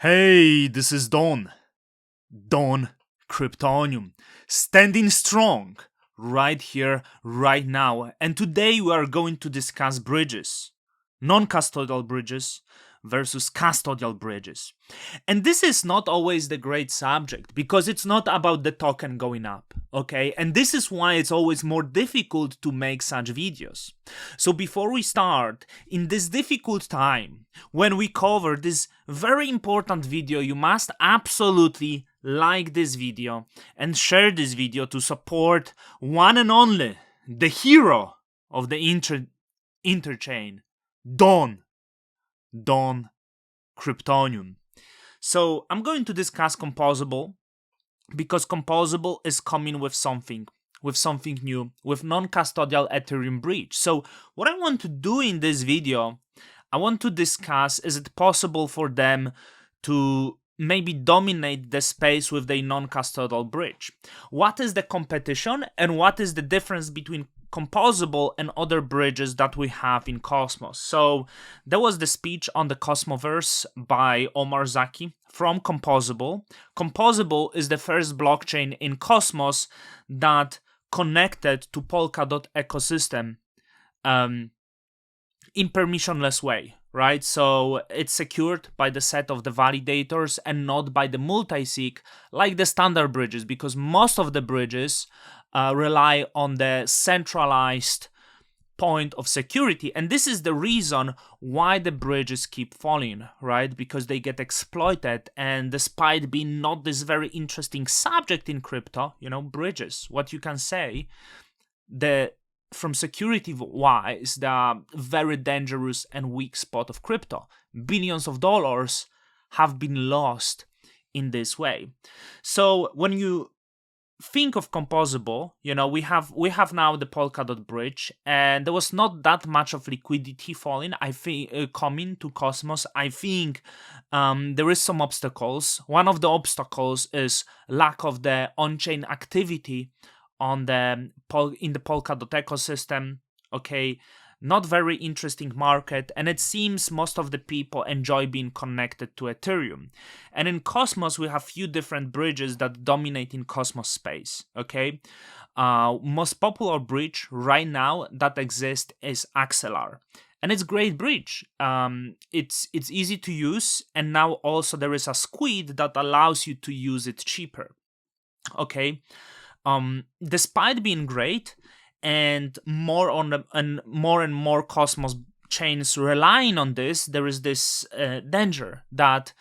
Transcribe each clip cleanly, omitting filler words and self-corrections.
Hey, this is Don Kryptonium, standing strong right here, right now. And today we are going to discuss bridges, non-custodial bridges versus custodial bridges. And this is not always the great subject because it's not about the token going up, okay? And this is why it's always more difficult to make such videos. So before we start, in this difficult time, when we cover this very important video, you must absolutely like this video and share this video to support one and only, the hero of the interchain, Don Kryptonium. So I'm going to discuss composable because composable is coming with something new, with non-custodial Ethereum bridge. So what I want to do in this video, I want to discuss, is it possible for them to maybe dominate the space with the non-custodial bridge? What is the competition and what is the difference between composable and other bridges that we have in Cosmos? So there was the speech on the Cosmoverse by Omar Zaki from Composable. Composable is the first blockchain in Cosmos that connected to Polkadot ecosystem in permissionless way, right? So it's secured by the set of the validators and not by the multi-sig like the standard bridges, because most of the bridges rely on the centralized point of security. And this is the reason why the bridges keep falling, right? Because they get exploited. And despite being not this very interesting subject in crypto, bridges, what you can say, from security wise, they are very dangerous and weak spot of crypto. Billions of dollars have been lost in this way. So when you think of composable, we have now the Polkadot bridge, and there was not that much of liquidity falling, I think, coming to Cosmos. I think there is some obstacles. One of the obstacles is lack of the on-chain activity in the Polkadot ecosystem. Okay, not very interesting market, and it seems most of the people enjoy being connected to Ethereum. And in Cosmos, we have few different bridges that dominate in Cosmos space. Okay, most popular bridge right now that exists is Axelar, and it's a great bridge. It's easy to use, and now also there is a squid that allows you to use it cheaper. Okay. Despite being great and more and more Cosmos chains relying on this, there is this danger that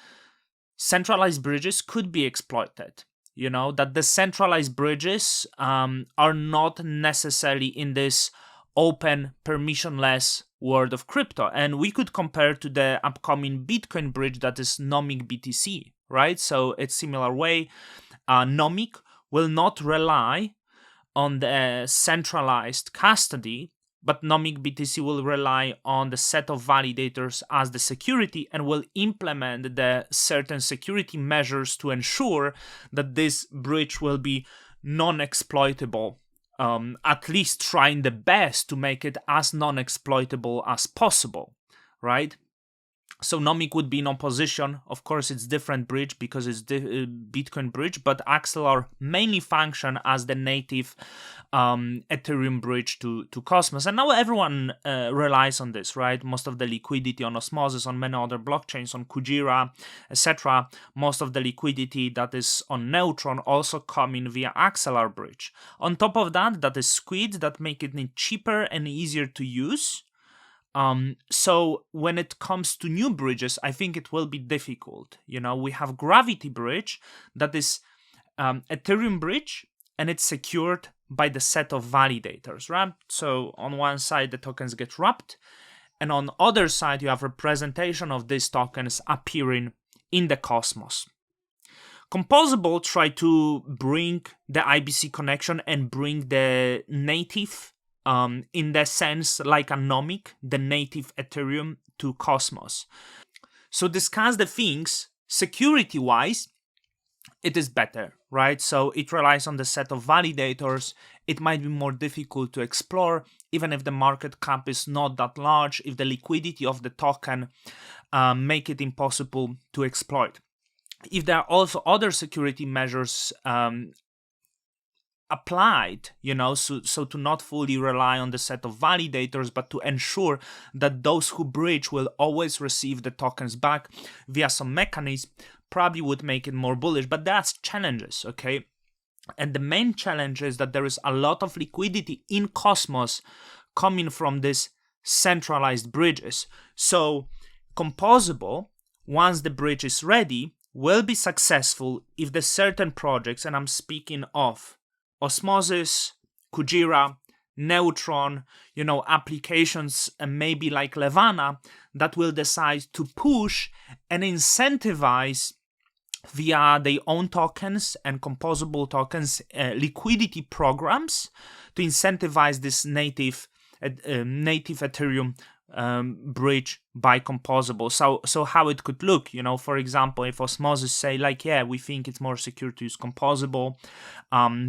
centralized bridges could be exploited. That the centralized bridges are not necessarily in this open, permissionless world of crypto. And we could compare to the upcoming Bitcoin bridge that is Nomic BTC, right? So it's similar way. Nomic will not rely on the centralized custody, but Nomic BTC will rely on the set of validators as the security and will implement the certain security measures to ensure that this bridge will be non-exploitable, at least trying the best to make it as non-exploitable as possible, right? So Nomic would be in opposition. Of course, it's different bridge because it's Bitcoin bridge, but Axelar mainly function as the native Ethereum bridge to Cosmos. And now everyone relies on this, right? Most of the liquidity on Osmosis, on many other blockchains, on Kujira, etc. Most of the liquidity that is on Neutron also coming via Axelar bridge. On top of that is Squid that make it cheaper and easier to use. So when it comes to new bridges, I think it will be difficult. We have Gravity bridge that is Ethereum bridge, and it's secured by the set of validators, right? So on one side, the tokens get wrapped, and on other side, you have representation of these tokens appearing in the Cosmos. Composable try to bring the IBC connection and bring the native in the sense like a Nomic, the native Ethereum to Cosmos. So discuss the things security-wise, it is better, right? So it relies on the set of validators. It might be more difficult to explore, even if the market cap is not that large, if the liquidity of the token make it impossible to exploit. if there are also other security measures applied, so to not fully rely on the set of validators, but to ensure that those who breach will always receive the tokens back via some mechanism, probably would make it more bullish. But that's challenges, okay? And the main challenge is that there is a lot of liquidity in Cosmos coming from these centralized bridges. So Composable, once the bridge is ready, will be successful if the certain projects, and I'm speaking of Osmosis, Kujira, Neutron, applications maybe like Levana, that will decide to push and incentivize via their own tokens and composable tokens liquidity programs to incentivize this native Ethereum bridge by composable. So how it could look, for example, if Osmosis say like, yeah, we think it's more secure to use composable,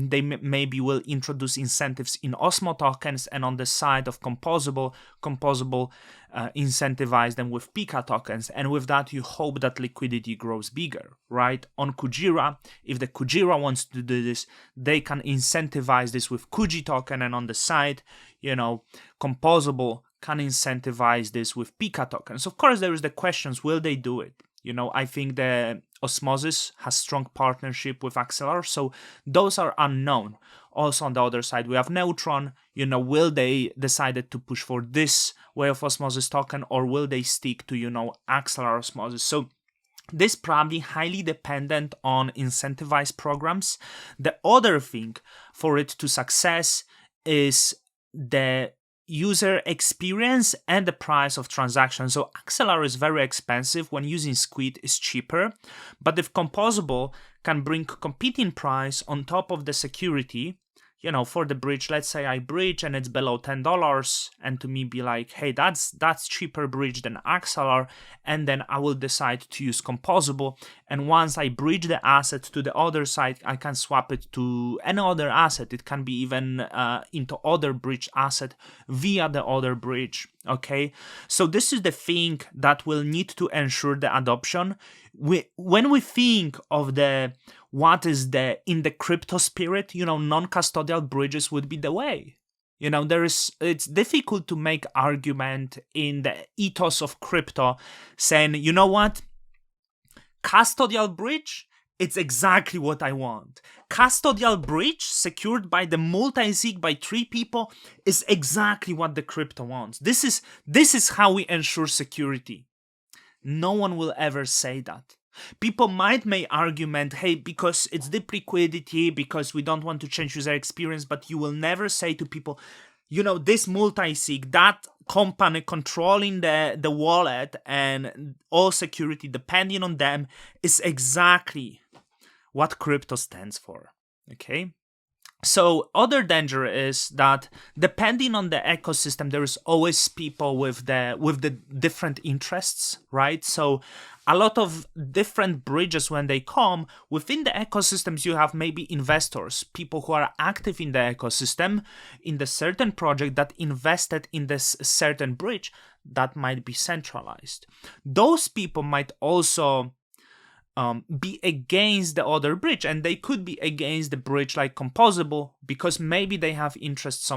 they maybe will introduce incentives in Osmo tokens, and on the side of composable incentivize them with Pika tokens, and with that you hope that liquidity grows bigger, right? On Kujira, if the Kujira wants to do this, they can incentivize this with Kuji token, and on the side, composable can incentivize this with Pika tokens. Of course, there is the questions, will they do it? I think the Osmosis has strong partnership with Axelar, so those are unknown. Also on the other side, we have Neutron, will they decide to push for this way of Osmosis token, or will they stick to, Axelar Osmosis? So this probably highly dependent on incentivized programs. The other thing for it to success is the user experience and the price of transactions. So Axelar is very expensive when using Squid is cheaper, but if Composable can bring competing price on top of the security, for the bridge, let's say I bridge and it's below $10, and to me be like, hey, that's cheaper bridge than Axelar, and then I will decide to use Composable, and once I bridge the asset to the other side, I can swap it to any other asset. It can be even into other bridge asset via the other bridge. Okay, so this is the thing that will need to ensure the adoption. When we think of what is in the crypto spirit, non-custodial bridges would be the way. It's difficult to make argument in the ethos of crypto saying, you know what, custodial bridge, it's exactly what I want. Custodial bridge secured by the multi-sig by 3 people is exactly what the crypto wants. This is how we ensure security. No one will ever say that. People might make argument, hey, because it's deep liquidity, because we don't want to change user experience, but you will never say to people, this multi-sig, that company controlling the wallet and all security depending on them is exactly what crypto stands for, okay? So other danger is that depending on the ecosystem, there is always people with the different interests, right? So a lot of different bridges, when they come within the ecosystems, you have maybe investors, people who are active in the ecosystem, in the certain project that invested in this certain bridge that might be centralized. Those people might also be against the other bridge, and they could be against the bridge like Composable because maybe they have interest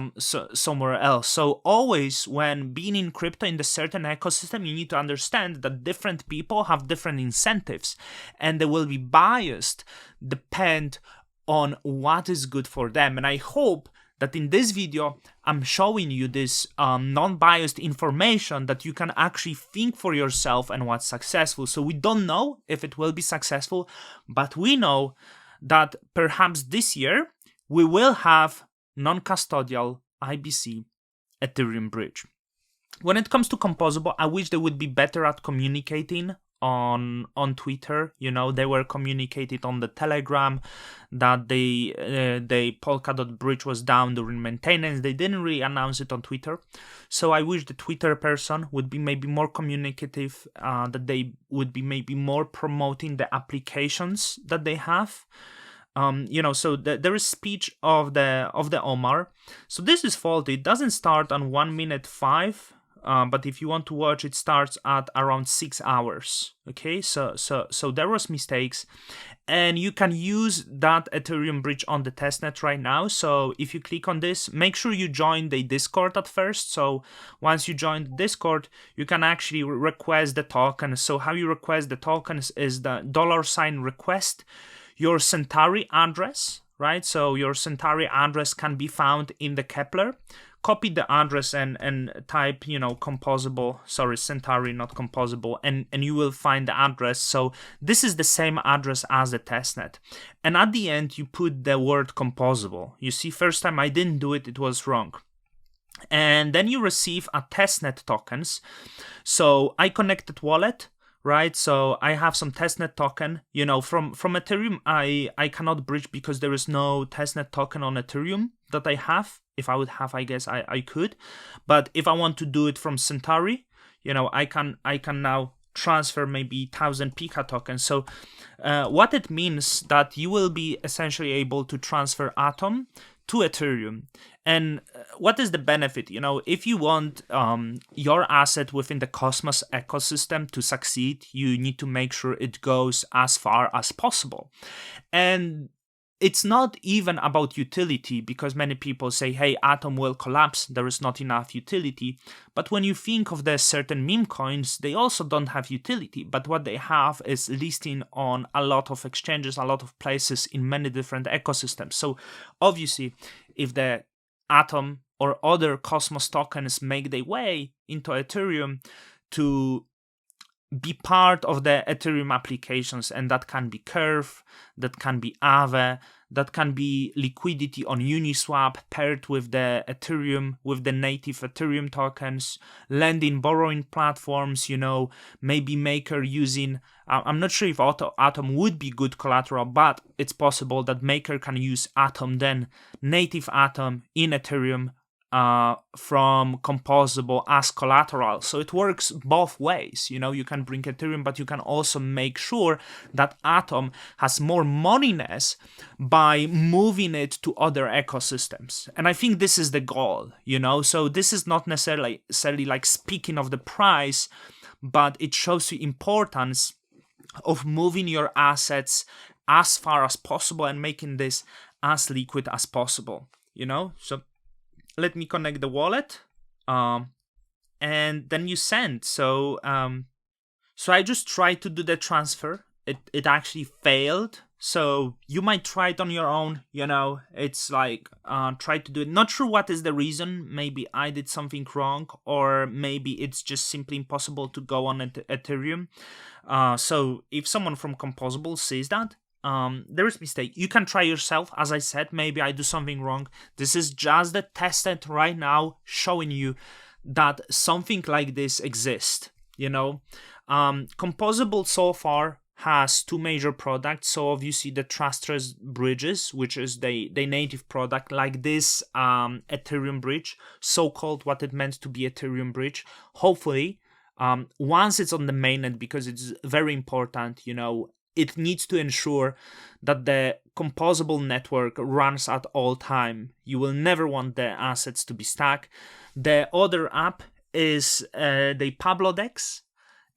somewhere else. So always when being in crypto in the certain ecosystem, you need to understand that different people have different incentives, and they will be biased depend on what is good for them. And I hope that in this video, I'm showing you this non-biased information that you can actually think for yourself and what's successful. So we don't know if it will be successful, but we know that perhaps this year we will have non-custodial IBC Ethereum bridge. When it comes to Composable, I wish they would be better at communicating on Twitter. They were communicated on the Telegram that the Polkadot bridge was down during maintenance. They didn't really announce it on Twitter. So I wish the Twitter person would be maybe more communicative, that they would be maybe more promoting the applications that they have. So there is speech of the Omar. So this is faulty. It doesn't start on 1 minute 5 but if you want to watch, it starts at around 6 hours. Okay, so there was mistakes, and you can use that Ethereum bridge on the testnet right now. So if you click on this, make sure you join the Discord at first. So once you join the Discord, you can actually request the token. So how you request the tokens is the $request your Centauri address, right? So your Centauri address can be found in the Kepler. Copy the address and type, composable, Centauri, not composable, and you will find the address. So this is the same address as the testnet. And at the end, you put the word composable. You see, first time I didn't do it, it was wrong. And then you receive a testnet tokens. So I connected wallet, right? So I have some testnet token, from Ethereum, I cannot bridge because there is no testnet token on Ethereum that I have. If I would have, I guess I could. But if I want to do it from Centauri, I can now transfer maybe 1,000 Pika tokens. So what it means that you will be essentially able to transfer Atom to Ethereum. And what is the benefit? If you want your asset within the Cosmos ecosystem to succeed, you need to make sure it goes as far as possible. And it's not even about utility, because many people say, hey, Atom will collapse, there is not enough utility. But when you think of the certain meme coins, they also don't have utility. But what they have is listing on a lot of exchanges, a lot of places in many different ecosystems. So obviously, if the Atom or other Cosmos tokens make their way into Ethereum to be part of the Ethereum applications, and that can be Curve, that can be Aave, that can be liquidity on Uniswap paired with the Ethereum, with the native Ethereum tokens, lending, borrowing platforms, maybe Maker using, I'm not sure if Atom would be good collateral, but it's possible that Maker can use Atom, then native Atom in Ethereum, from composable as collateral. So it works both ways. You can bring Ethereum, but you can also make sure that Atom has more moneyness by moving it to other ecosystems. And I think this is the goal, So this is not necessarily like speaking of the price, but it shows the importance of moving your assets as far as possible and making this as liquid as possible, So let me connect the wallet, and then you send. So I just tried to do the transfer. It actually failed. So you might try it on your own. It's like try to do it. Not sure what is the reason. Maybe I did something wrong, or maybe it's just simply impossible to go on Ethereum. So if someone from Composable sees that, there is mistake. You can try yourself. As I said, maybe I do something wrong. This is just the testnet right now showing you that something like this exists. Composable so far has two major products. So obviously the Trustless bridges, which is the native product, like this Ethereum bridge, so-called what it meant to be Ethereum bridge. Hopefully, once it's on the mainnet, because it's very important, it needs to ensure that the composable network runs at all time. You will never want the assets to be stuck. The other app is the Pablo Dex.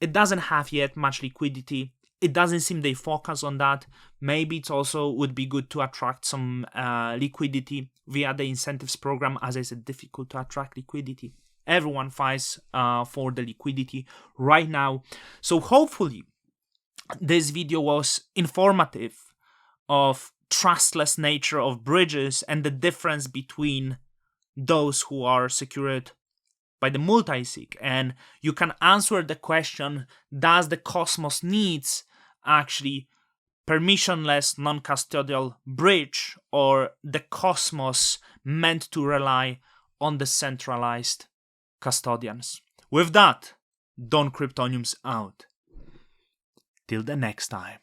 It doesn't have yet much liquidity. It doesn't seem they focus on that. Maybe it also would be good to attract some liquidity via the incentives program. As I said, difficult to attract liquidity. Everyone fights for the liquidity right now. So hopefully this video was informative of trustless nature of bridges and the difference between those who are secured by the multi-sig. And you can answer the question, does the Cosmos needs actually permissionless non-custodial bridge, or the Cosmos meant to rely on the centralized custodians? With that, Don Cryptoniums out. Till the next time.